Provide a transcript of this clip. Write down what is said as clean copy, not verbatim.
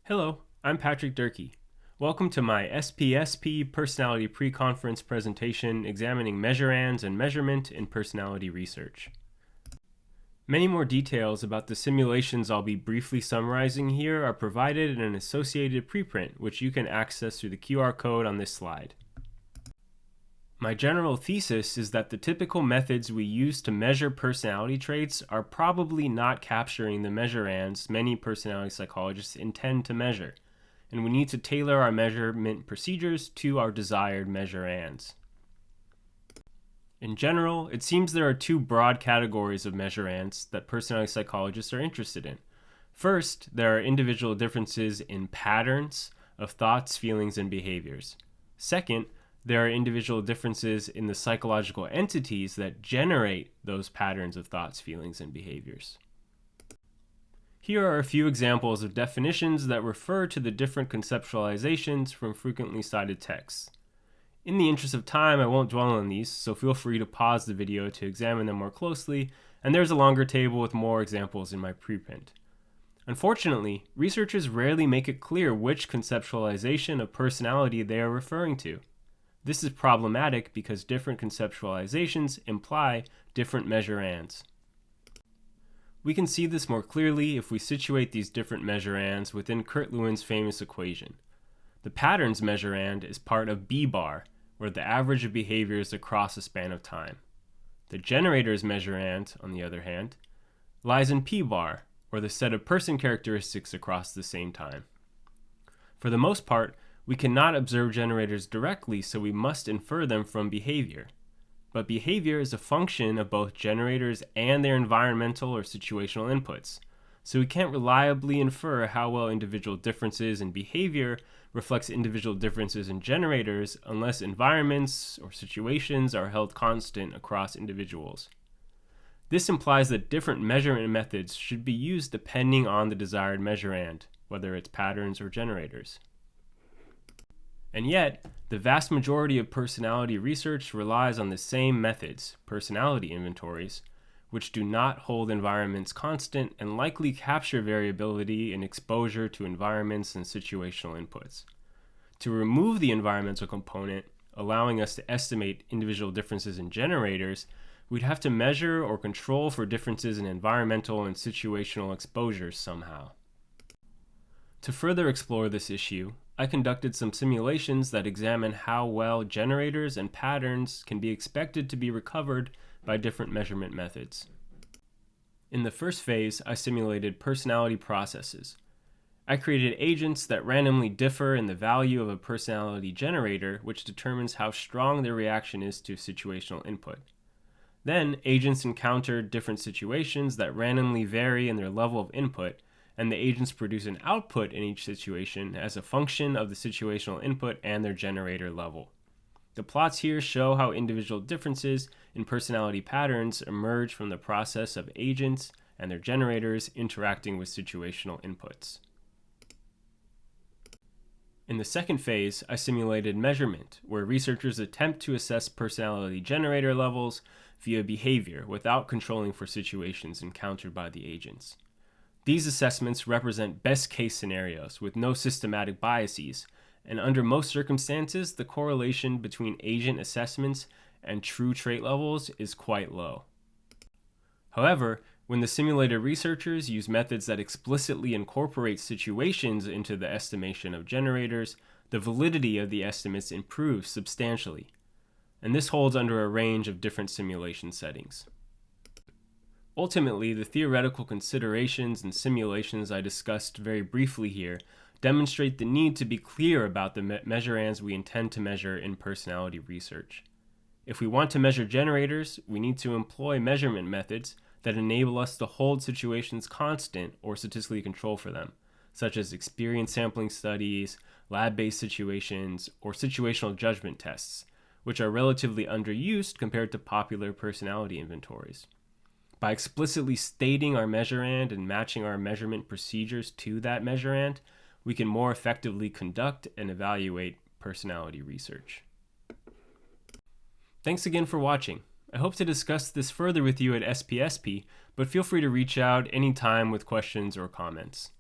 Hello, I'm Partrick Durkee. Welcome to my SPSP Personality Preconference presentation examining measurands and measurement in personality research. Many more details about the simulations I'll be briefly summarizing here are provided in an associated preprint, which you can access through the QR code on this slide. My general thesis is that the typical methods we use to measure personality traits are probably not capturing the measurands many personality psychologists intend to measure, and we need to tailor our measurement procedures to our desired measurands. In general, it seems there are two broad categories of measurands that personality psychologists are interested in. First, there are individual differences in patterns of thoughts, feelings, and behaviors. Second, there are individual differences in the psychological entities that generate those patterns of thoughts, feelings, and behaviors. Here are a few examples of definitions that refer to the different conceptualizations from frequently cited texts. In the interest of time, I won't dwell on these, so feel free to pause the video to examine them more closely, and there's a longer table with more examples in my preprint. Unfortunately, researchers rarely make it clear which conceptualization of personality they are referring to. This is problematic because different conceptualizations imply different measurands. We can see this more clearly if we situate these different measurands within Kurt Lewin's famous equation. The patterns measurand is part of B bar, where the average of behaviors across a span of time. The generators measurand, on the other hand, lies in P bar, or the set of person characteristics across the same time. For the most part, we cannot observe generators directly, so we must infer them from behavior. But behavior is a function of both generators and their environmental or situational inputs, so we can't reliably infer how well individual differences in behavior reflects individual differences in generators unless environments or situations are held constant across individuals. This implies that different measurement methods should be used depending on the desired measurand, whether it's patterns or generators. And yet, the vast majority of personality research relies on the same methods, personality inventories, which do not hold environments constant and likely capture variability in exposure to environments and situational inputs. To remove the environmental component, allowing us to estimate individual differences in generators, we'd have to measure or control for differences in environmental and situational exposures somehow. To further explore this issue, I conducted some simulations that examine how well generators and patterns can be expected to be recovered by different measurement methods. In the first phase, I simulated personality processes. I created agents that randomly differ in the value of a personality generator, which determines how strong their reaction is to situational input. Then, agents encountered different situations that randomly vary in their level of input, and the agents produce an output in each situation as a function of the situational input and their generator level. The plots here show how individual differences in personality patterns emerge from the process of agents and their generators interacting with situational inputs. In the second phase, I simulated measurement, where researchers attempt to assess personality generator levels via behavior without controlling for situations encountered by the agents. These assessments represent best-case scenarios with no systematic biases, and under most circumstances, the correlation between agent assessments and true trait levels is quite low. However, when the simulated researchers use methods that explicitly incorporate situations into the estimation of generators, the validity of the estimates improves substantially, and this holds under a range of different simulation settings. Ultimately, the theoretical considerations and simulations I discussed very briefly here demonstrate the need to be clear about the measurands we intend to measure in personality research. If we want to measure generators, we need to employ measurement methods that enable us to hold situations constant or statistically control for them, such as experience sampling studies, lab-based situations, or situational judgment tests, which are relatively underused compared to popular personality inventories. By explicitly stating our measurand and matching our measurement procedures to that measurand, we can more effectively conduct and evaluate personality research. Thanks again for watching. I hope to discuss this further with you at SPSP, but feel free to reach out anytime with questions or comments.